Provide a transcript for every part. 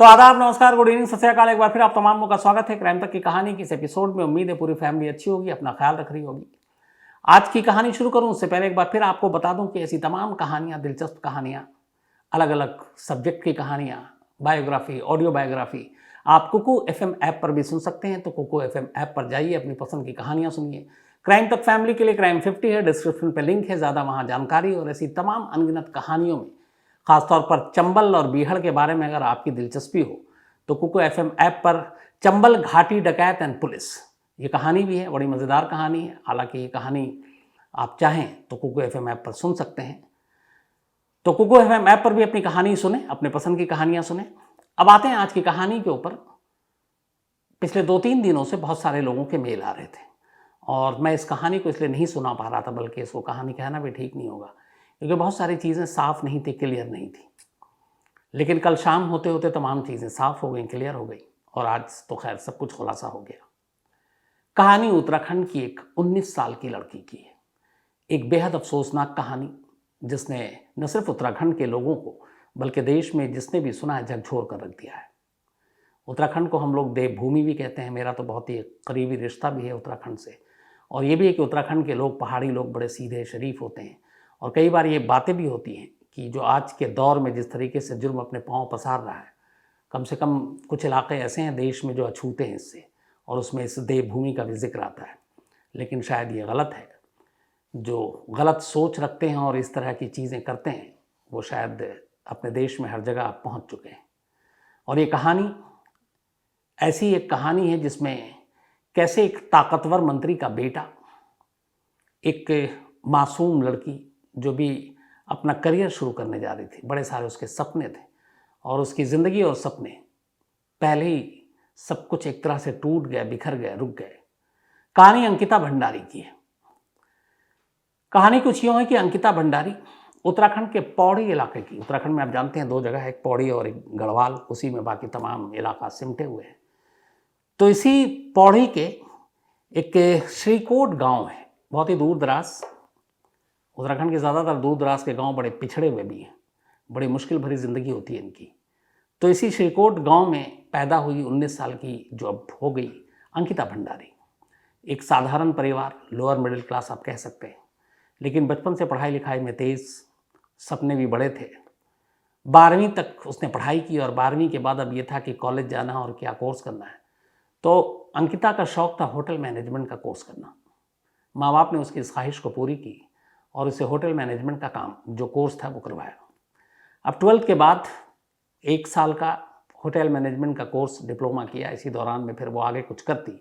तो आदाब, नमस्कार, गुड इवनिंग, सत श्री अकाल। एक बार फिर आप तमाम का स्वागत है क्राइम तक की कहानी की इस एपिसोड में। उम्मीद है पूरी फैमिली अच्छी होगी, अपना ख्याल रख रही होगी। आज की कहानी शुरू करूं उससे पहले एक बार फिर आपको बता दूं कि ऐसी तमाम कहानियां, दिलचस्प कहानियां, अलग अलग सब्जेक्ट की कहानियां, बायोग्राफी, ऑडियो बायोग्राफी आप कुकू एफएम ऐप पर भी सुन सकते हैं। तो कुकू एफएम ऐप पर जाइए, अपनी पसंद की कहानियां सुनिए। क्राइम तक फैमिली के लिए क्राइम 50 है, डिस्क्रिप्शन पर लिंक है, ज़्यादा वहाँ जानकारी और ऐसी तमाम अनगिनत कहानियों में खासतौर पर चंबल और बीहड़ के बारे में अगर आपकी दिलचस्पी हो तो कुकू एफएम ऐप पर चंबल घाटी डकैत एंड पुलिस ये कहानी भी है। बड़ी मज़ेदार कहानी है। हालांकि ये कहानी आप चाहें तो कुकू एफएम ऐप पर सुन सकते हैं। तो कुकू एफएम ऐप पर भी अपनी कहानी सुने, अपने पसंद की कहानियां सुने। अब आते हैं आज की कहानी के ऊपर। पिछले 2-3 दिनों से बहुत सारे लोगों के मेल आ रहे थे और मैं इस कहानी को इसलिए नहीं सुना पा रहा था, बल्कि इसको कहानी कहना भी ठीक नहीं होगा क्योंकि बहुत सारी चीज़ें साफ नहीं थी, क्लियर नहीं थी। लेकिन कल शाम होते होते तमाम चीज़ें साफ हो गई, क्लियर हो गई और आज तो खैर सब कुछ खुलासा हो गया। कहानी उत्तराखंड की एक 19 साल की लड़की की है। एक बेहद अफसोसनाक कहानी जिसने न सिर्फ उत्तराखंड के लोगों को बल्कि देश में जिसने भी सुना है झकझोर कर रख दिया है। उत्तराखंड को हम लोग देवभूमि भी कहते हैं। मेरा तो बहुत ही करीबी रिश्ता भी है उत्तराखंड से और ये भी है कि उत्तराखंड के लोग, पहाड़ी लोग, बड़े सीधे शरीफ होते हैं और कई बार ये बातें भी होती हैं कि जो आज के दौर में जिस तरीके से जुर्म अपने पांव पसार रहा है, कम से कम कुछ इलाके ऐसे हैं देश में जो अछूते हैं इससे, और उसमें इस देवभूमि का भी जिक्र आता है। लेकिन शायद ये गलत है। जो गलत सोच रखते हैं और इस तरह की चीज़ें करते हैं वो शायद अपने देश में हर जगह पहुंच चुके हैं। और ये कहानी ऐसी एक कहानी है जिसमें कैसे एक ताकतवर मंत्री का बेटा, एक मासूम लड़की जो भी अपना करियर शुरू करने जा रही थी, बड़े सारे उसके सपने थे और उसकी ज़िंदगी और सपने पहले ही सब कुछ एक तरह से टूट गए, बिखर गए, रुक गए। कहानी अंकिता भंडारी की है। कहानी कुछ यूँ है कि अंकिता भंडारी उत्तराखंड के पौड़ी इलाके की, उत्तराखंड में आप जानते हैं 2 जगह है, एक पौड़ी और एक गढ़वाल, उसी में बाकी तमाम इलाका सिमटे हुए हैं। तो इसी पौड़ी के एक श्रीकोट गांव है, बहुत ही दूर दराज। उत्तराखंड के ज़्यादातर दूर दराज के गांव बड़े पिछड़े हुए भी हैं, बड़ी मुश्किल भरी ज़िंदगी होती है इनकी। तो इसी श्रीकोट गांव में पैदा हुई 19 साल की जो अब हो गई अंकिता भंडारी। एक साधारण परिवार, लोअर मिडिल क्लास आप कह सकते हैं, लेकिन बचपन से पढ़ाई लिखाई में तेज़, सपने भी बड़े थे। 12वीं तक उसने पढ़ाई की और 12वीं के बाद अब ये था कि कॉलेज जाना और क्या कोर्स करना है। तो अंकिता का शौक़ था होटल मैनेजमेंट का कोर्स करना। माँ बाप ने उसकी इस ख्वाहिश को पूरी की और उसे होटल मैनेजमेंट का काम, जो कोर्स था, वो करवाया। अब 12th के बाद 1 साल का होटल मैनेजमेंट का कोर्स, डिप्लोमा किया। इसी दौरान में फिर वो आगे कुछ करती,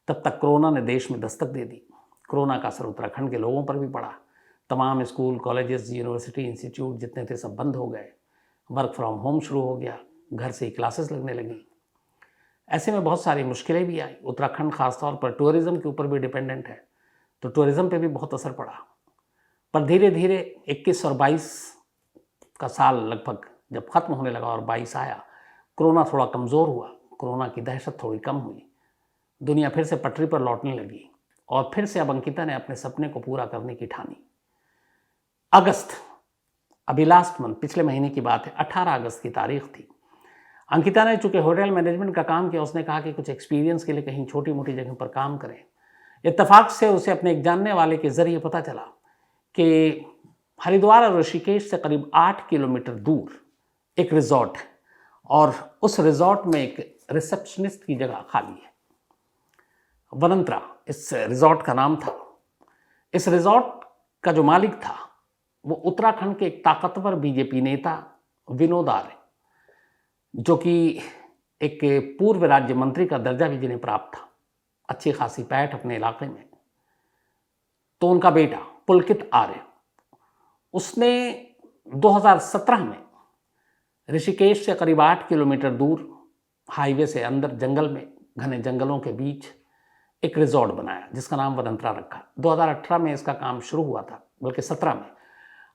तब तक कोरोना ने देश में दस्तक दे दी। कोरोना का असर उत्तराखंड के लोगों पर भी पड़ा। तमाम स्कूल, कॉलेजेस, यूनिवर्सिटी, इंस्टीट्यूट जितने थे सब बंद हो गए। वर्क फ्रॉम होम शुरू हो गया, घर से ही क्लासेस लगने लगी। ऐसे में बहुत सारी मुश्किलें भी आई। उत्तराखंड ख़ासतौर पर टूरिज़्म के ऊपर भी डिपेंडेंट है, तो टूरिज़्म पे भी बहुत असर पड़ा। पर धीरे धीरे 21 और 22 का साल लगभग जब ख़त्म होने लगा और 22 आया, कोरोना थोड़ा कमज़ोर हुआ, कोरोना की दहशत थोड़ी कम हुई, दुनिया फिर से पटरी पर लौटने लगी और फिर से अब अंकिता ने अपने सपने को पूरा करने की ठानी। अगस्त, अभी लास्ट मंथ, पिछले महीने की बात है, 18 अगस्त की तारीख थी। अंकिता ने चूँकि होटल मैनेजमेंट का काम किया, उसने कहा कि कुछ एक्सपीरियंस के लिए कहीं छोटी मोटी जगह पर काम करें। इत्तेफाक से उसे अपने एक जानने वाले के ज़रिए पता चला कि हरिद्वार और ऋषिकेश से करीब 8 किलोमीटर दूर एक रिजॉर्ट है और उस रिजॉर्ट में एक रिसेप्शनिस्ट की जगह खाली है। वनंत्रा इस रिजॉर्ट का नाम था। इस रिजॉर्ट का जो मालिक था वो उत्तराखंड के एक ताकतवर बीजेपी नेता विनोद आर्य, जो कि एक पूर्व राज्य मंत्री का दर्जा भी जिन्हें प्राप्त था, अच्छी खासी पैठ अपने इलाके में। तो उनका बेटा पुलकित आर्य, उसने 2017 में ऋषिकेश से करीब 8 किलोमीटर दूर हाईवे से अंदर जंगल में, घने जंगलों के बीच एक रिजॉर्ट बनाया जिसका नाम वनंत्रा रखा। 2018 में इसका काम शुरू हुआ था, बल्कि 17 में।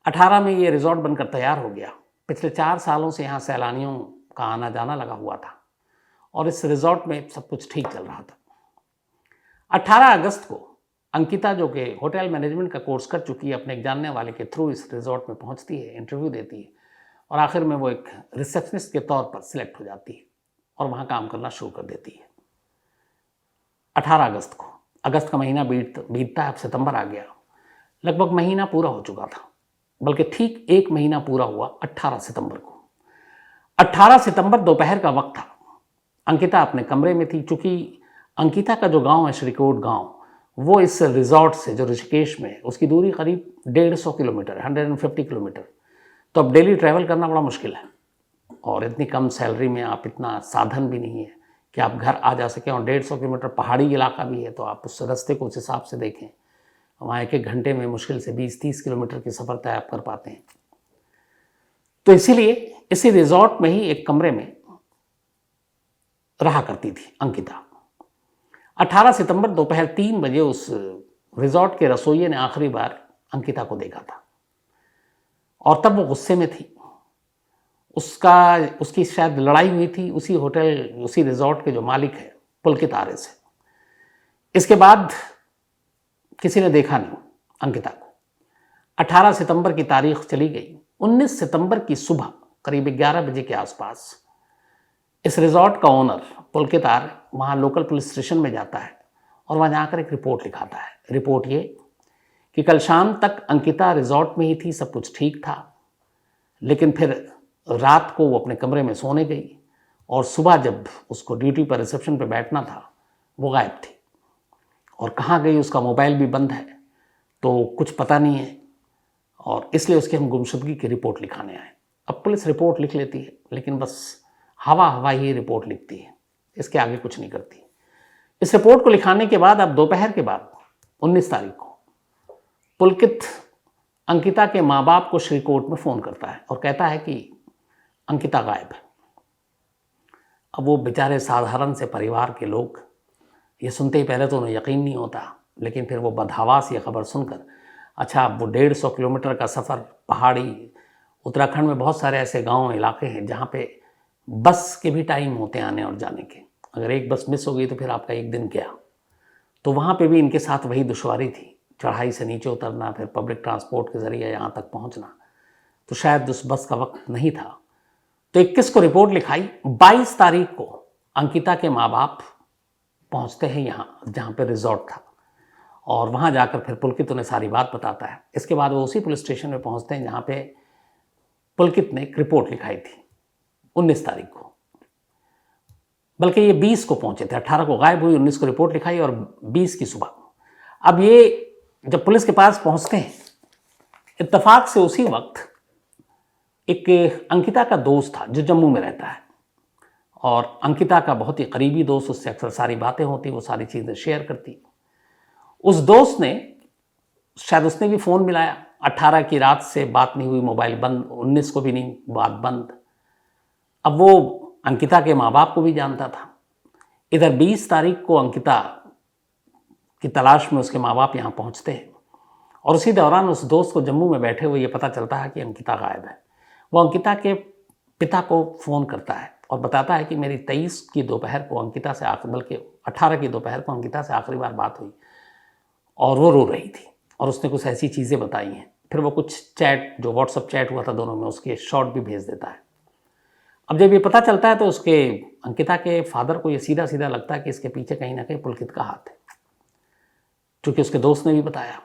18 में ये रिजॉर्ट बनकर तैयार हो गया। पिछले 4 सालों से यहाँ सैलानियों का आना जाना लगा हुआ था और इस रिजॉर्ट में सब कुछ ठीक चल रहा था। 18 अगस्त को अंकिता, जो कि होटल मैनेजमेंट का कोर्स कर चुकी है, अपने एक जानने वाले के थ्रू इस रिजॉर्ट में पहुंचती है, इंटरव्यू देती है और आखिर में वो एक रिसेप्शनिस्ट के तौर पर सिलेक्ट हो जाती है और वहाँ काम करना शुरू कर देती है। 18 अगस्त को, अगस्त का महीना बीतता है, अब सितंबर आ गया। लगभग महीना पूरा हो चुका था, बल्कि ठीक एक महीना पूरा हुआ 18 सितंबर को। 18 सितंबर दोपहर का वक्त था। अंकिता अपने कमरे में थी। चूंकि अंकिता का जो गांव है श्रीकोट गांव, वो इस रिजॉर्ट से जो ऋषिकेश में है उसकी दूरी करीब 150 किलोमीटर, 150 किलोमीटर। तो अब डेली ट्रैवल करना बड़ा मुश्किल है, और इतनी कम सैलरी में आप, इतना साधन भी नहीं है कि आप घर आ जा सकें, और 150 किलोमीटर पहाड़ी इलाका भी है, तो आप उस रास्ते को उस हिसाब से देखें। वहाँ एक घंटे में मुश्किल से 20-30 किलोमीटर की सफ़र तय आप कर पाते हैं। तो इसीलिए इसी रिजॉर्ट में ही एक कमरे में रहा करती थी अंकिता। 18 सितंबर दोपहर 3 बजे उस रिजॉर्ट के रसोइये ने आखिरी बार अंकिता को देखा था, और तब वो गुस्से में थी। उसकी शायद लड़ाई हुई थी उसी होटल, उसी रिजॉर्ट के जो मालिक है पुलकित आर्य से। इसके बाद किसी ने देखा नहीं अंकिता को। 18 सितंबर की तारीख चली गई। 19 सितंबर की सुबह करीब 11 बजे के आसपास इस रिजॉर्ट का ओनर पुलकित आर्य वहाँ लोकल पुलिस स्टेशन में जाता है और वहाँ जाकर एक रिपोर्ट लिखाता है। रिपोर्ट ये कि कल शाम तक अंकिता रिजॉर्ट में ही थी, सब कुछ ठीक था, लेकिन फिर रात को वो अपने कमरे में सोने गई, और सुबह जब उसको ड्यूटी पर रिसेप्शन पर बैठना था वो गायब थी, और कहाँ गई उसका मोबाइल भी बंद है, तो कुछ पता नहीं है, और इसलिए उसकी हम गुमशुदगी की रिपोर्ट लिखाने आए। अब पुलिस रिपोर्ट लिख लेती है, लेकिन बस हवा ही रिपोर्ट लिखती है, इसके आगे कुछ नहीं करती। इस रिपोर्ट को लिखाने के बाद अब दोपहर के बाद 19 तारीख को पुलकित अंकिता के माँ बाप को श्रीकोट में फ़ोन करता है और कहता है कि अंकिता गायब है। अब वो बेचारे साधारण से परिवार के लोग ये सुनते ही पहले तो उन्हें यकीन नहीं होता, लेकिन फिर वो बदहवास ये खबर सुनकर, अच्छा वो 150 किलोमीटर का सफ़र, पहाड़ी, उत्तराखंड में बहुत सारे ऐसे गांव इलाके हैं जहाँ पे बस के भी टाइम होते हैं आने और जाने के। अगर एक बस मिस हो गई तो फिर आपका एक दिन गया। तो वहाँ पे भी इनके साथ वही दुश्वारी थी, चढ़ाई से नीचे उतरना, फिर पब्लिक ट्रांसपोर्ट के ज़रिए यहाँ तक पहुँचना। तो शायद उस बस का वक्त नहीं था। तो 21 को रिपोर्ट लिखाई। 22 तारीख को अंकिता के माँ बाप पहुँचते हैं यहाँ जहाँ पे रिजॉर्ट था, और वहाँ जाकर फिर पुलकित उन्हें सारी बात बताता है। इसके बाद वो उसी पुलिस स्टेशन में पहुँचते हैं जहाँ पे पुलकित ने एक रिपोर्ट लिखाई थी 19 तारीख को। बल्कि ये 20 को पहुँचे थे, 18 को गायब हुई, 19 को रिपोर्ट लिखाई और 20 की सुबह। अब ये जब पुलिस के पास पहुँचते हैं, इत्तेफाक से उसी वक्त एक अंकिता का दोस्त था जो जम्मू में रहता है, और अंकिता का बहुत ही करीबी दोस्त, उससे अक्सर सारी बातें होती, वो सारी चीज़ें शेयर करती। उस दोस्त ने, शायद उसने भी फ़ोन मिलाया। 18 की रात से बात नहीं हुई, मोबाइल बंद, 19 को भी नहीं, बात बंद। अब वो अंकिता के माँ बाप को भी जानता था। इधर 20 तारीख को अंकिता की तलाश में उसके माँ बाप यहाँ पहुँचते हैं, और उसी दौरान उस दोस्त को जम्मू में बैठे हुए ये पता चलता है कि अंकिता गायब है। वो अंकिता के पिता को फ़ोन करता है और बताता है कि मेरी 23 की दोपहर को अंकिता से बल्कि 18 की दोपहर को अंकिता से आखिरी बार बात हुई, और वो रो रही थी, और उसने कुछ ऐसी चीज़ें बताई हैं। फिर वो कुछ चैट, जो व्हाट्सअप चैट हुआ था दोनों में, उसके शॉट भी भेज देता है। अब जब ये पता चलता है तो उसके अंकिता के फादर को ये सीधा सीधा लगता है कि इसके पीछे कहीं ना कहीं पुलकित का हाथ है, क्योंकि उसके दोस्त ने भी बताया।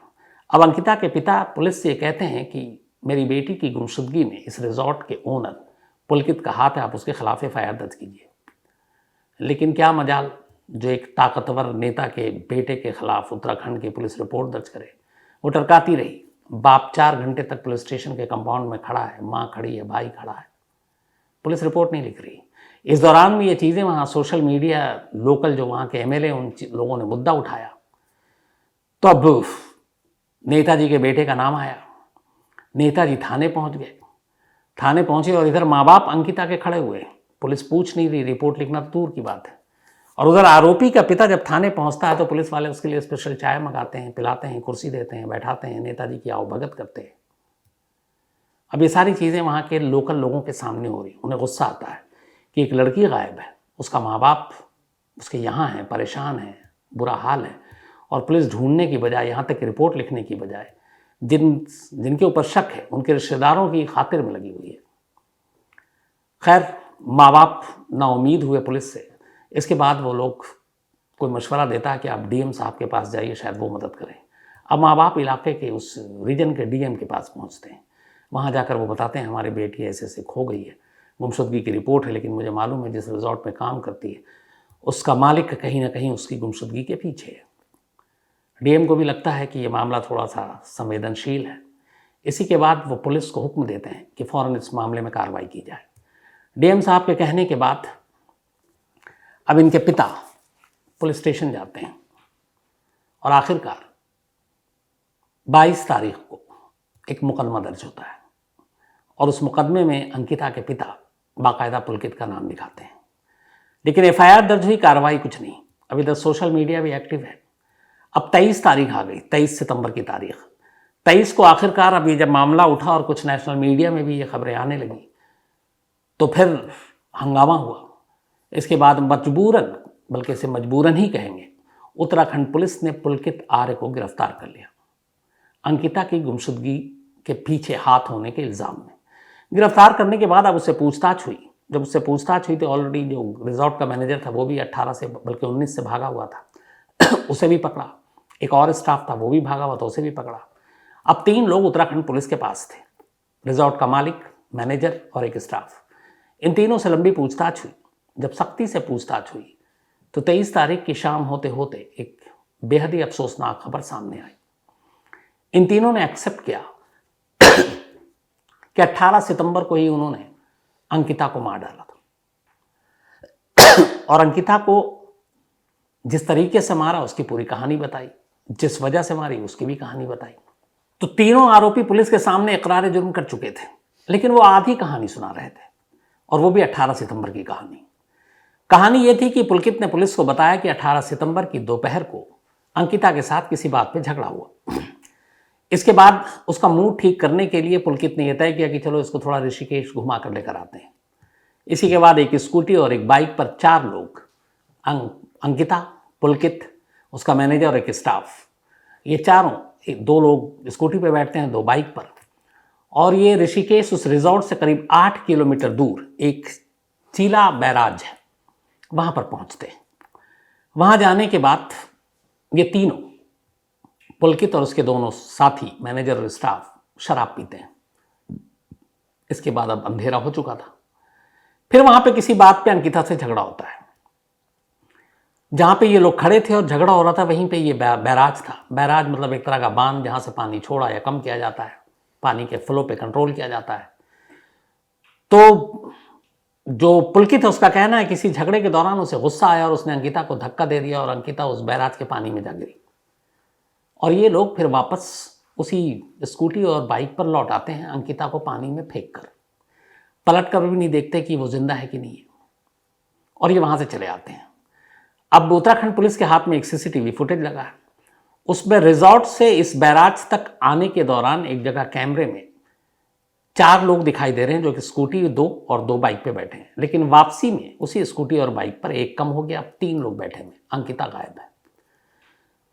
अब अंकिता के पिता पुलिस से ये कहते हैं कि मेरी बेटी की गुमशुदगी में इस रिजॉर्ट के ओनर पुलकित का हाथ है, आप उसके खिलाफ FIR दर्ज कीजिए। लेकिन क्या मजाल, जो एक ताकतवर नेता के बेटे के खिलाफ उत्तराखंड की पुलिस रिपोर्ट दर्ज करे। वो टरकाती रही। बाप 4 घंटे तक पुलिस स्टेशन के कंपाउंड में खड़ा है, माँ खड़ी है, भाई खड़ा है, पुलिस रिपोर्ट नहीं लिख रही। इस दौरान भी ये चीज़ें वहाँ सोशल मीडिया, लोकल जो वहाँ के MLA, उन लोगों ने मुद्दा उठाया। तो अब नेताजी के बेटे का नाम आया। नेताजी थाने पहुँच गए। थाने पहुँचे और इधर माँ बाप अंकिता के खड़े हुए। पुलिस पूछ नहीं रही, रिपोर्ट लिखना तो दूर की बात है। और उधर आरोपी का पिता जब थाने पहुँचता है तो पुलिस वाले उसके लिए स्पेशल चाय मंगाते हैं, पिलाते हैं, कुर्सी देते हैं, बैठाते हैं, नेताजी की आवभगत करते हैं। अब ये सारी चीज़ें वहाँ के लोकल लोगों के सामने हो रही। उन्हें गुस्सा आता है कि एक लड़की गायब है, उसका माँ बाप उसके यहाँ हैं, परेशान हैं, बुरा हाल है, और पुलिस ढूंढने की बजाय, यहाँ तक रिपोर्ट लिखने की बजाय, जिनके ऊपर शक है उनके रिश्तेदारों की खातिर में लगी हुई है। खैर माँ बाप नाउम्मीद हुए पुलिस से। इसके बाद वो लोग कोई मशवरा देता है कि आप डीएम साहब के पास जाइए, शायद वो मदद करें। अब माँ बाप इलाके के उस रीजन के डीएम के पास पहुँचते हैं। वहाँ जाकर वो बताते हैं हमारी बेटी ऐसे ऐसे खो गई है, गुमशुदगी की रिपोर्ट है, लेकिन मुझे मालूम है जिस रिजॉर्ट में काम करती है उसका मालिक कहीं ना कहीं उसकी गुमशुदगी के पीछे है। डीएम को भी लगता है कि ये मामला थोड़ा सा संवेदनशील है। इसी के बाद वो पुलिस को हुक्म देते हैं कि फ़ौरन इस मामले में कार्रवाई की जाए। डीएम साहब के कहने के बाद अब इनके पिता पुलिस स्टेशन जाते हैं और आखिरकार 22 तारीख को एक मुकदमा दर्ज होता है और उस मुकदमे में अंकिता के पिता बाकायदा पुलकित का नाम लिखाते हैं। लेकिन एफआईआर दर्ज हुई, कार्रवाई कुछ नहीं। अभी तक सोशल मीडिया भी एक्टिव है। अब 23 तारीख आ गई, 23 सितंबर की तारीख। 23 को आखिरकार अब ये जब मामला उठा और कुछ नेशनल मीडिया में भी ये खबरें आने लगी तो फिर हंगामा हुआ। इसके बाद मजबूरन, बल्कि इसे मजबूरन ही कहेंगे, उत्तराखंड पुलिस ने पुलकित आर्य को गिरफ्तार कर लिया अंकिता की गुमशुदगी के पीछे हाथ होने के इल्ज़ाम में। गिरफ्तार करने के बाद अब उससे पूछताछ हुई। जब उससे पूछताछ हुई तो ऑलरेडी जो रिजॉर्ट का मैनेजर था वो भी 18 से बल्कि 19 से भागा हुआ था उसे भी पकड़ा। एक और स्टाफ था वो भी भागा हुआ था, उसे भी पकड़ा। अब 3 लोग उत्तराखंड पुलिस के पास थे, रिजॉर्ट का मालिक, मैनेजर और एक स्टाफ। इन तीनों से लंबी पूछताछ हुई। जब सख्ती से पूछताछ हुई तो 23 तारीख की शाम होते होते एक बेहद ही अफसोसनाक खबर सामने आई। इन तीनों ने एक्सेप्ट किया कि 18 सितंबर को ही उन्होंने अंकिता को मार डाला था और अंकिता को जिस तरीके से मारा उसकी पूरी कहानी बताई, जिस वजह से मारी उसकी भी कहानी बताई। तो तीनों आरोपी पुलिस के सामने इकरार जुर्म कर चुके थे, लेकिन वो आधी कहानी सुना रहे थे और वो भी 18 सितंबर की कहानी ये थी कि पुलकित ने पुलिस को बताया कि 18 सितंबर की दोपहर को अंकिता के साथ किसी बात पे झगड़ा हुआ। इसके बाद उसका मूड ठीक करने के लिए पुलकित ने यह तय किया कि चलो इसको थोड़ा ऋषिकेश घुमा कर लेकर आते हैं। इसी के बाद एक स्कूटी और एक बाइक पर 4 लोग, अंकिता, पुलकित, उसका मैनेजर और एक स्टाफ, ये चारों, 2 लोग स्कूटी पर बैठते हैं, 2 बाइक पर, और ये ऋषिकेश उस रिजॉर्ट से करीब 8 किलोमीटर दूर एक चीला बैराज है, वहाँ पर पहुँचते हैं। वहाँ जाने के बाद ये तीनों, पुलकित और उसके दोनों साथी, मैनेजर और स्टाफ, शराब पीते हैं। इसके बाद अब अंधेरा हो चुका था। फिर वहाँ पे किसी बात पे अंकिता से झगड़ा होता है। जहाँ पे ये लोग खड़े थे और झगड़ा हो रहा था वहीं पे ये बैराज था। बैराज मतलब एक तरह का बांध जहाँ से पानी छोड़ा या कम किया जाता है, पानी के फ्लो पे कंट्रोल किया जाता है। तो जो पुलकित है उसका कहना है किसी झगड़े के दौरान उसे गुस्सा आया और उसने अंकिता को धक्का दे दिया और अंकिता उस बैराज के पानी में जा गिरी। और ये लोग फिर वापस उसी स्कूटी और बाइक पर लौट आते हैं, अंकिता को पानी में फेंक कर, पलट कर भी नहीं देखते कि वो जिंदा है कि नहीं है, और ये वहाँ से चले आते हैं। अब उत्तराखंड पुलिस के हाथ में एक सीसीटीवी फुटेज लगा है। उसमें रिजॉर्ट से इस बैराज तक आने के दौरान एक जगह कैमरे में 4 लोग दिखाई दे रहे हैं, जो कि स्कूटी 2 और 2 बाइक पे बैठे हैं। लेकिन वापसी में उसी स्कूटी और बाइक पर एक कम हो गया, अब 3 लोग बैठे हुए, अंकिता गायब है।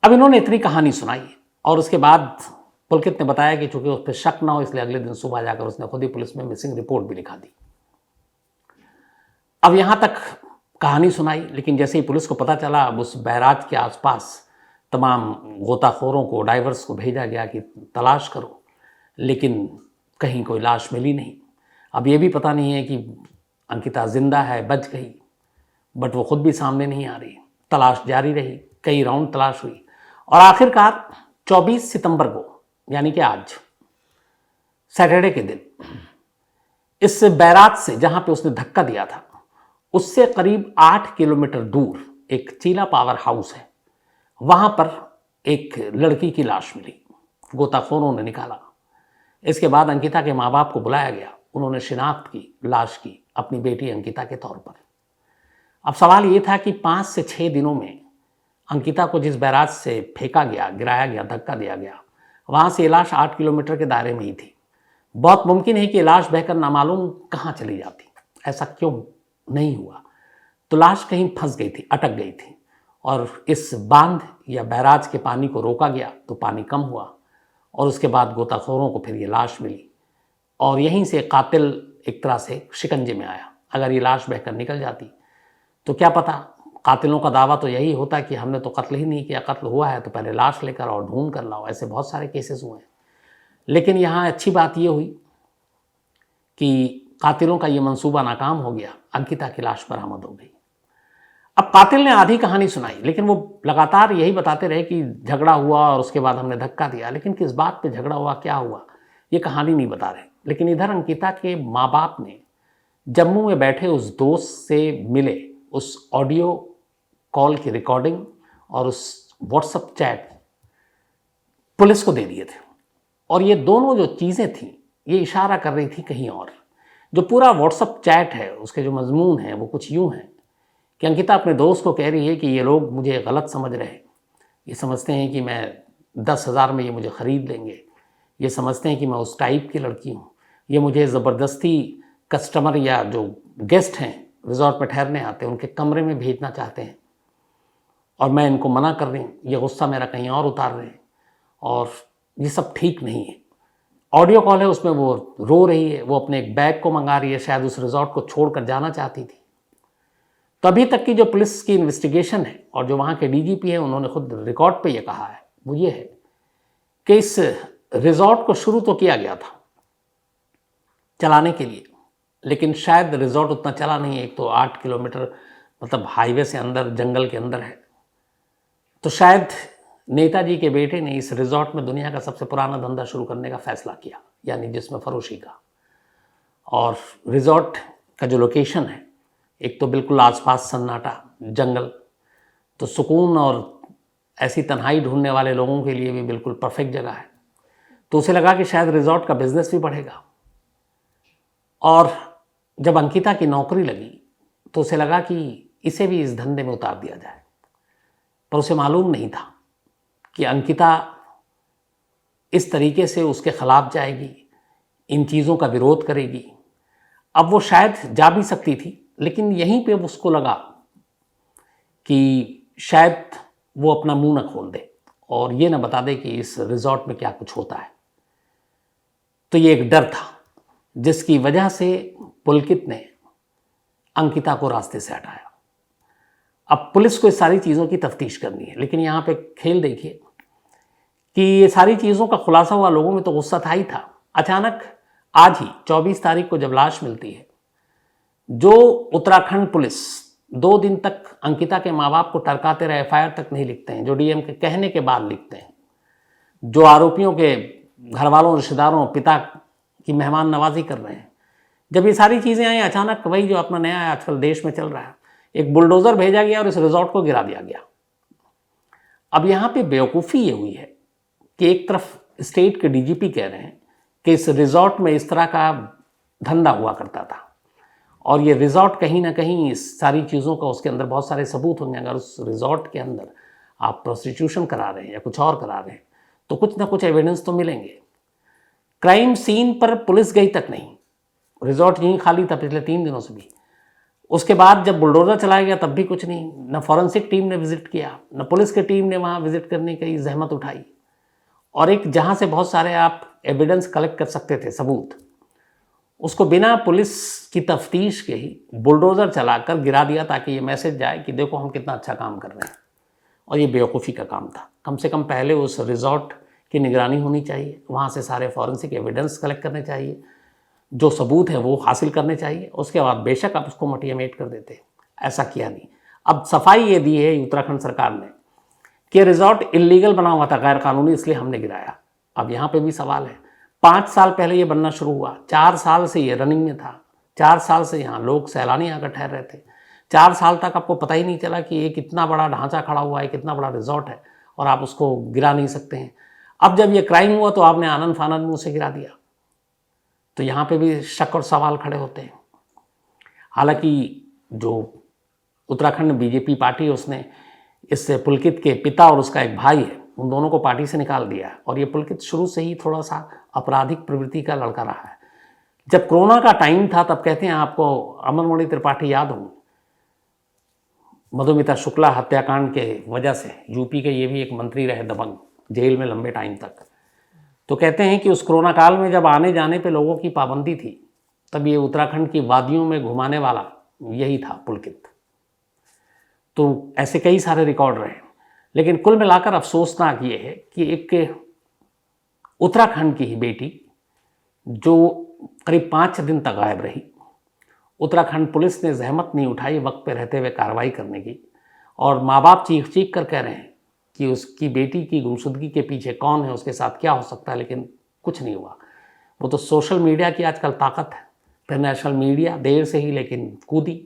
अब इन्होंने इतनी कहानी सुनाई और उसके बाद पुलकित ने बताया कि चूंकि उस पर शक ना हो इसलिए अगले दिन सुबह जाकर उसने खुद ही पुलिस में मिसिंग रिपोर्ट भी लिखा दी। अब यहाँ तक कहानी सुनाई, लेकिन जैसे ही पुलिस को पता चला, अब उस बैराज के आसपास तमाम गोताखोरों को, डाइवर्स को भेजा गया कि तलाश करो, लेकिन कहीं कोई लाश मिली नहीं। अब ये भी पता नहीं है कि अंकिता जिंदा है, बच गई, बट वो खुद भी सामने नहीं आ रही। तलाश जारी रही, कई राउंड तलाश हुई और आखिरकार 24 सितंबर को, यानी कि आज सैटरडे के दिन, इस बैराज से जहां पे उसने धक्का दिया था उससे करीब 8 किलोमीटर दूर एक चीला पावर हाउस है, वहां पर एक लड़की की लाश मिली, गोताखोरों ने निकाला। इसके बाद अंकिता के माँ बाप को बुलाया गया, उन्होंने शिनाख्त की लाश की अपनी बेटी अंकिता के तौर पर। अब सवाल ये था कि 5 से 6 दिनों में अंकिता को जिस बैराज से फेंका गया, गिराया गया, धक्का दिया गया, वहाँ से ये लाश 8 किलोमीटर के दायरे में ही थी। बहुत मुमकिन है कि ये लाश बहकर नामालूम कहाँ चली जाती। ऐसा क्यों नहीं हुआ? तो लाश कहीं फंस गई थी, अटक गई थी, और इस बांध या बैराज के पानी को रोका गया तो पानी कम हुआ और उसके बाद गोताखोरों को फिर ये लाश मिली और यहीं से कातिल एक तरह से शिकंजे में आया। अगर ये लाश बहकर निकल जाती तो क्या पता, कातिलों का दावा तो यही होता कि हमने तो कत्ल ही नहीं किया, कत्ल हुआ है तो पहले लाश लेकर और ढूंढ कर लाओ। ऐसे बहुत सारे केसेस हुए हैं। लेकिन यहाँ अच्छी बात ये हुई कि कातिलों का ये मंसूबा नाकाम हो गया, अंकिता की लाश बरामद हो गई। अब कातिल ने आधी कहानी सुनाई, लेकिन वो लगातार यही बताते रहे कि झगड़ा हुआ और उसके बाद हमने धक्का दिया, लेकिन किस बात पे झगड़ा हुआ, क्या हुआ, ये कहानी नहीं बता रहे। लेकिन इधर अंकिता के माँ बाप ने जम्मू में बैठे उस दोस्त से मिले उस ऑडियो कॉल की रिकॉर्डिंग और उस व्हाट्सएप चैट पुलिस को दे दिए थे। और ये दोनों जो चीज़ें थीं ये इशारा कर रही थी कहीं और। जो पूरा व्हाट्सएप चैट है उसके जो मजमून है वो कुछ यूँ हैं कि अंकिता अपने दोस्त को कह रही है कि ये लोग मुझे गलत समझ रहे हैं, ये समझते हैं कि मैं 10,000 में ये मुझे ख़रीद लेंगे, ये समझते हैं कि मैं उस टाइप की लड़की हूँ, ये मुझे ज़बरदस्ती कस्टमर या जो गेस्ट हैं रिजॉर्ट पर ठहरने आते हैं उनके कमरे में भेजना चाहते हैं और मैं इनको मना कर रही हूँ, ये गुस्सा मेरा कहीं और उतार रहे हैं और ये सब ठीक नहीं है। ऑडियो कॉल है, उसमें वो रो रही है, वो अपने एक बैग को मंगा रही है, शायद उस रिजॉर्ट को छोड़कर जाना चाहती थी। तो अभी तक की जो पुलिस की इन्वेस्टिगेशन है और जो वहाँ के डीजीपी है उन्होंने खुद रिकॉर्ड पे ये कहा है वो ये है कि इस रिजॉर्ट को शुरू तो किया गया था चलाने के लिए, लेकिन शायद रिजॉर्ट उतना चला नहीं है। एक तो 8 किलोमीटर मतलब हाईवे से अंदर जंगल के अंदर है, तो शायद नेताजी के बेटे ने इस रिजॉर्ट में दुनिया का सबसे पुराना धंधा शुरू करने का फैसला किया, यानी जिसमें फरोशी का। और रिजॉर्ट का जो लोकेशन है, एक तो बिल्कुल आसपास सन्नाटा जंगल, तो सुकून और ऐसी तन्हाई ढूंढने वाले लोगों के लिए भी बिल्कुल परफेक्ट जगह है। तो उसे लगा कि शायद रिजॉर्ट का बिजनेस भी बढ़ेगा। और जब अंकिता की नौकरी लगी तो उसे लगा कि इसे भी इस धंधे में उतार दिया जाए, पर उसे मालूम नहीं था कि अंकिता इस तरीके से उसके खिलाफ जाएगी, इन चीज़ों का विरोध करेगी। अब वो शायद जा भी सकती थी, लेकिन यहीं पे उसको लगा कि शायद वो अपना मुंह न खोल दे और ये ना बता दे कि इस रिजॉर्ट में क्या कुछ होता है। तो ये एक डर था जिसकी वजह से पुलकित ने अंकिता को रास्ते से हटाया। अब पुलिस को इस सारी चीज़ों की तफ्तीश करनी है, लेकिन यहाँ पे खेल देखिए कि ये सारी चीज़ों का खुलासा हुआ, लोगों में तो गुस्सा था ही था। अचानक आज ही 24 तारीख को जब लाश मिलती है, जो उत्तराखंड पुलिस 2 दिन तक अंकिता के माँ बाप को टरकाते रहे, एफआईआर तक नहीं लिखते हैं, जो डीएम के कहने के बाद लिखते हैं, जो आरोपियों के घर वालों, रिश्तेदारों, पिता की मेहमान नवाजी कर रहे हैं, जब ये सारी चीज़ें आई, अचानक वही जो अपना नया आजकल देश में चल रहा है, एक बुलडोज़र भेजा गया और इस रिजॉर्ट को गिरा दिया गया। अब यहाँ पे बेवकूफ़ी ये हुई है कि एक तरफ स्टेट के डीजीपी कह रहे हैं कि इस रिजॉर्ट में इस तरह का धंधा हुआ करता था और ये रिजॉर्ट कहीं ना कहीं इस सारी चीज़ों का उसके अंदर बहुत सारे सबूत होंगे। अगर उस रिजॉर्ट के अंदर आप प्रोस्टिट्यूशन करा रहे हैं या कुछ और करा रहे हैं तो कुछ ना कुछ एविडेंस तो मिलेंगे। क्राइम सीन पर पुलिस गई तक नहीं, रिजॉर्ट यहीं खाली था पिछले 3 दिनों से भी। उसके बाद जब बुलडोज़र चलाया गया तब भी कुछ नहीं, न फॉरेंसिक टीम ने विजिट किया, न पुलिस की टीम ने वहाँ विजिट करने की जहमत उठाई। और एक जहाँ से बहुत सारे आप एविडेंस कलेक्ट कर सकते थे, सबूत, उसको बिना पुलिस की तफ्तीश के ही बुलडोज़र चलाकर गिरा दिया ताकि ये मैसेज जाए कि देखो हम कितना अच्छा काम कर रहे हैं। और ये बेवकूफ़ी का काम था। कम से कम पहले उस रिजॉर्ट की निगरानी होनी चाहिए, वहाँ से सारे फॉरेंसिक एविडेंस कलेक्ट करने चाहिए, जो सबूत है वो हासिल करने चाहिए, उसके बाद बेशक आप उसको मोटिवेट कर देते। ऐसा किया नहीं। अब सफाई ये दी है उत्तराखंड सरकार ने कि रिजॉर्ट इलीगल बना हुआ था, गैर कानूनी, इसलिए हमने गिराया। अब यहाँ पे भी सवाल है, 5 साल पहले ये बनना शुरू हुआ, 4 साल से ये रनिंग में था, 4 साल से यहाँ लोग सैलानी आकर ठहर रहे थे, 4 साल तक आपको पता ही नहीं चला कि ये कितना बड़ा ढांचा खड़ा हुआ है, कितना बड़ा रिजॉर्ट है और आप उसको गिरा नहीं सकते हैं। अब जब ये क्राइम हुआ तो आपने आनंद फानंद मुँह से गिरा दिया, तो यहाँ पे भी शक और सवाल खड़े होते हैं। हालांकि जो उत्तराखंड बीजेपी पार्टी है उसने इस पुलकित के पिता और उसका एक भाई है, उन दोनों को पार्टी से निकाल दिया है। और ये पुलकित शुरू से ही थोड़ा सा आपराधिक प्रवृत्ति का लड़का रहा है। जब कोरोना का टाइम था तब कहते हैं, आपको अमरमणि त्रिपाठी याद होंगे, मधुमिता शुक्ला हत्याकांड के वजह से यूपी के ये भी एक मंत्री रहे दबंग, जेल में लंबे टाइम तक। तो कहते हैं कि उस कोरोना काल में जब आने जाने पे लोगों की पाबंदी थी तब ये उत्तराखंड की वादियों में घुमाने वाला यही था पुलकित। तो ऐसे कई सारे रिकॉर्ड रहे, लेकिन कुल मिलाकर अफसोसनाक ये है कि एक उत्तराखंड की ही बेटी जो करीब 5 दिन तक गायब रही, उत्तराखंड पुलिस ने जहमत नहीं उठाई वक्त पे रहते हुए कार्रवाई करने की, और माँ बाप चीख चीख कर कह रहे हैं कि उसकी बेटी की गुमशुदगी के पीछे कौन है, उसके साथ क्या हो सकता है, लेकिन कुछ नहीं हुआ। वो तो सोशल मीडिया की आजकल ताकत है, फिर नेशनल मीडिया देर से ही लेकिन कूदी,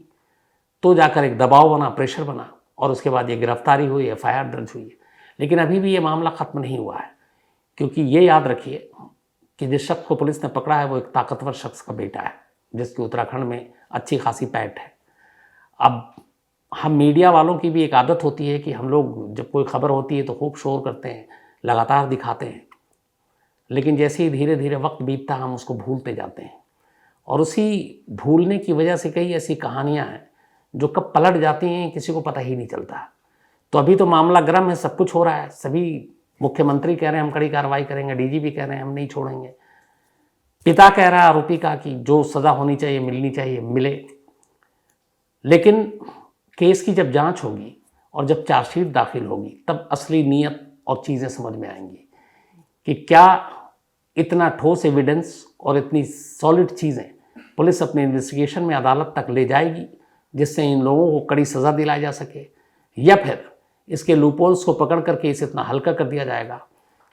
तो जाकर एक दबाव बना, प्रेशर बना, और उसके बाद ये गिरफ्तारी हुई, FIR दर्ज हुई है। लेकिन अभी भी ये मामला ख़त्म नहीं हुआ है, क्योंकि ये याद रखिए कि जिस शख्स को पुलिस ने पकड़ा है वो एक ताकतवर शख्स का बेटा है, जिसकी उत्तराखंड में अच्छी खासी पैठ है। अब हम मीडिया वालों की भी एक आदत होती है कि हम लोग जब कोई खबर होती है तो खूब शोर करते हैं, लगातार दिखाते हैं, लेकिन जैसे ही धीरे धीरे वक्त बीतता हम उसको भूलते जाते हैं, और उसी भूलने की वजह से कई ऐसी कहानियां हैं जो कब पलट जाती हैं किसी को पता ही नहीं चलता। तो अभी तो मामला गर्म है, सब कुछ हो रहा है, सभी मुख्यमंत्री कह रहे हैं हम कड़ी कार्रवाई करेंगे, DGP कह रहे हैं हम नहीं छोड़ेंगे, पिता कह रहा है आरोपी का कि जो सज़ा होनी चाहिए मिलनी चाहिए मिले। लेकिन केस की जब जांच होगी और जब चार्जशीट दाखिल होगी तब असली नीयत और चीज़ें समझ में आएंगी कि क्या इतना ठोस एविडेंस और इतनी सॉलिड चीज़ें पुलिस अपने इन्वेस्टिगेशन में अदालत तक ले जाएगी जिससे इन लोगों को कड़ी सज़ा दिलाई जा सके, या फिर इसके लूपहोल्स को पकड़ करके इसे इतना हल्का कर दिया जाएगा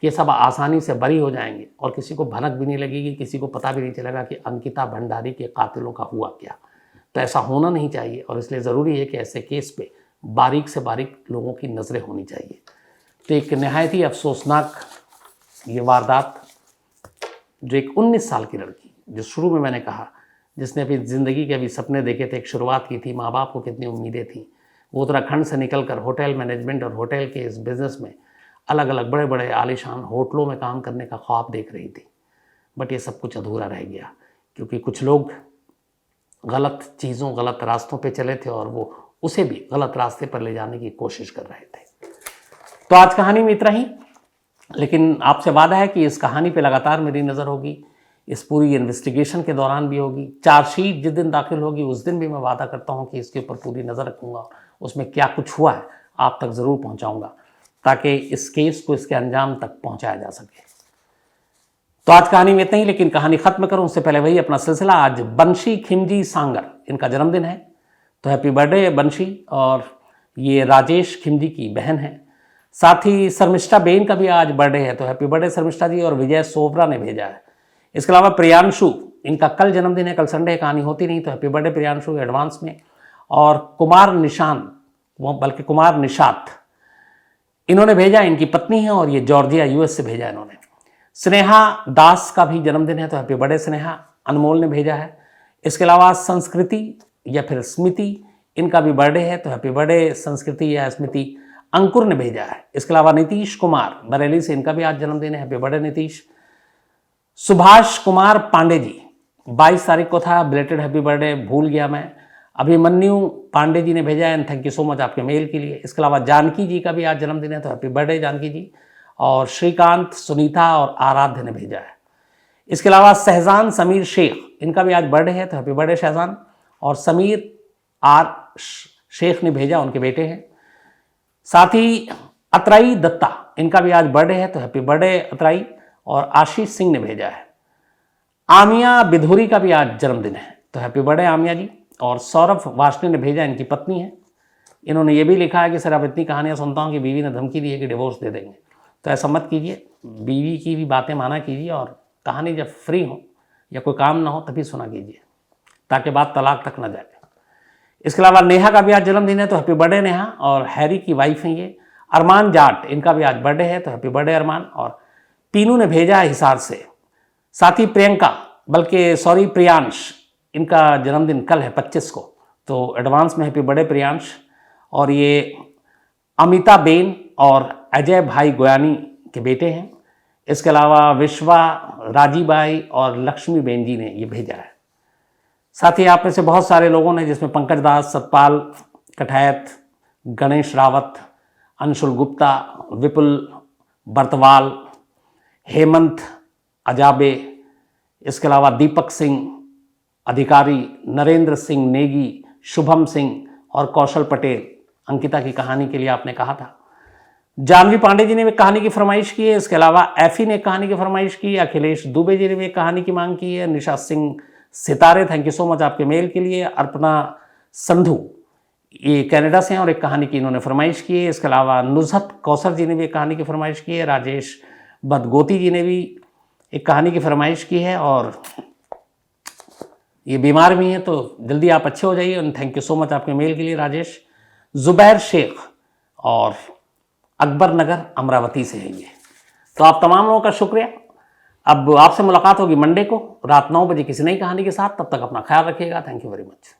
कि ये सब आसानी से बरी हो जाएंगे और किसी को भनक भी नहीं लगेगी, किसी को पता भी नहीं चलेगा कि अंकिता भंडारी के कातिलों का हुआ क्या। तो ऐसा होना नहीं चाहिए, और इसलिए ज़रूरी है कि ऐसे केस पे बारीक से बारीक लोगों की नज़रें होनी चाहिए। तो एक नहायत ही अफसोसनाक ये वारदात, जो एक 19 साल की लड़की, जो शुरू में मैंने कहा जिसने अपनी ज़िंदगी के अभी सपने देखे थे, एक शुरुआत की थी, माँ बाप को कितनी उम्मीदें थी, वो उत्तराखंड से निकलकर होटल मैनेजमेंट और होटल के इस बिज़नेस में अलग अलग बड़े बड़े आलीशान होटलों में काम करने का ख्वाब देख रही थी। बट ये सब कुछ अधूरा रह गया क्योंकि कुछ लोग गलत चीज़ों, गलत रास्तों पे चले थे और वो उसे भी गलत रास्ते पर ले जाने की कोशिश कर रहे थे। तो आज कहानी में इतना ही, लेकिन आपसे वादा है कि इस कहानी पे लगातार मेरी नज़र होगी, इस पूरी इन्वेस्टिगेशन के दौरान भी होगी, चार्जशीट जिस दिन दाखिल होगी उस दिन भी मैं वादा करता हूँ कि इसके ऊपर पूरी नज़र रखूँगा, उसमें क्या कुछ हुआ है आप तक ज़रूर पहुँचाऊँगा ताकि इस केस को इसके अंजाम तक पहुँचाया जा सके। तो आज कहानी में इतना ही, लेकिन कहानी ख़त्म करूँ उससे पहले वही अपना सिलसिला। आज बंशी खिमजी सांगर, इनका जन्मदिन है, तो हैप्पी बर्थडे बंशी। और ये राजेश खिमजी की बहन है। साथ ही शर्मिष्ठा बेन का भी आज बर्थडे है, तो हैप्पी बर्थडे शर्मिष्ठा जी। और विजय सोबरा ने भेजा है। इसके अलावा प्रियांशु, इनका कल जन्मदिन है, कल संडे कहानी होती नहीं, तो हैप्पी बर्थडे प्रियांशु एडवांस में। और कुमार निशान, वो बल्कि कुमार निशात, इन्होंने भेजा, इनकी पत्नी है और ये जॉर्जिया US से भेजा इन्होंने। स्नेहा दास का भी जन्मदिन है, तो हैप्पी बर्थडे स्नेहा, अनमोल ने भेजा है। इसके अलावा संस्कृति या फिर स्मृति, इनका भी बर्थडे है, तो हैप्पी बर्थडे संस्कृति या स्मृति, अंकुर ने भेजा है। इसके अलावा नीतीश कुमार बरेली से, इनका भी आज जन्मदिन है, हैप्पी बर्थडे नीतीश। सुभाष कुमार पांडे जी, 22 तारीख को था, बिलेटेड हैप्पी बर्थडे, भूल गया मैं। अभिमन्यु पांडे जी ने भेजा है, and thank you so much आपके मेल के लिए। इसके अलावा जानकी जी का भी आज जन्मदिन है, तो हैप्पी बर्थडे जानकी जी। और श्रीकांत, सुनीता और आराध्य ने भेजा है। इसके अलावा शहजान समीर शेख, इनका भी आज बर्थडे है, तो हैप्पी बर्थडे शहजान। और समीर R शेख ने भेजा, उनके बेटे हैं। साथ ही अतराई दत्ता, इनका भी आज बर्थडे है, तो हैप्पी बर्थडे अतराई। और आशीष सिंह ने भेजा है। आमिया बिधुरी का भी आज जन्मदिन है, तो हैप्पी बर्थडे आमिया जी। और सौरभ वाशने ने भेजा, इनकी पत्नी है। इन्होंने ये भी लिखा है कि सर अब इतनी कहानियाँ सुनता हूँ कि बीवी ने धमकी दी है कि डिवोर्स दे देंगे, तो ऐसा मत कीजिए, बीवी की भी बातें माना कीजिए, और कहानी जब फ्री हो या कोई काम ना हो तभी सुना कीजिए, ताकि बात तलाक तक ना जाए। इसके अलावा नेहा का भी आज जन्मदिन है, तो हैप्पी बर्थडे नेहा। और हैरी की वाइफ हैं ये। अरमान जाट, इनका भी आज बर्थडे है, तो हैप्पी बर्थडे अरमान। और पीनू ने भेजा है हिसार से। साथ ही प्रियंका, बल्कि सॉरी प्रियांश, इनका जन्मदिन कल है 25 को, तो एडवांस में हैप्पी बर्थडे प्रियांश। और ये अमिता बेन और अजय भाई गोयानी के बेटे हैं। इसके अलावा विश्वा, राजीबाई और लक्ष्मी बेन जी ने ये भेजा है। साथ ही आप में से बहुत सारे लोगों ने, जिसमें पंकज दास, सतपाल कठायत, गणेश रावत, अंशुल गुप्ता, विपुल बर्तवाल, हेमंत अजाबे, इसके अलावा दीपक सिंह, अधिकारी नरेंद्र सिंह नेगी, शुभम सिंह और कौशल पटेल अंकिता की कहानी के लिए आपने कहा था। जानवी पांडे जी ने भी कहानी की फरमाइश की है। इसके अलावा एफी ने कहानी की फरमाइश की है। अखिलेश दुबे जी ने भी कहानी की मांग की है। निशा सिंह सितारे, थैंक यू सो मच आपके मेल के लिए। अर्पणा संधू ये कनाडा से हैं और एक कहानी की इन्होंने फरमाइश की है। इसके अलावा नुजहत कौसर जी ने भी एक कहानी की फरमाइश की है। राजेश बदगोती जी ने भी एक कहानी की फरमाइश की है और ये बीमार भी हैं तो जल्दी आप अच्छे हो जाइए। और थैंक यू सो मच आपके मेल के लिए राजेश। जुबैर शेख और अकबर नगर अमरावती से है ये। तो आप तमाम लोगों का शुक्रिया। अब आपसे मुलाकात होगी मंडे को रात 9 बजे किसी नई कहानी के साथ। तब तक अपना ख्याल रखिएगा। Thank you very much.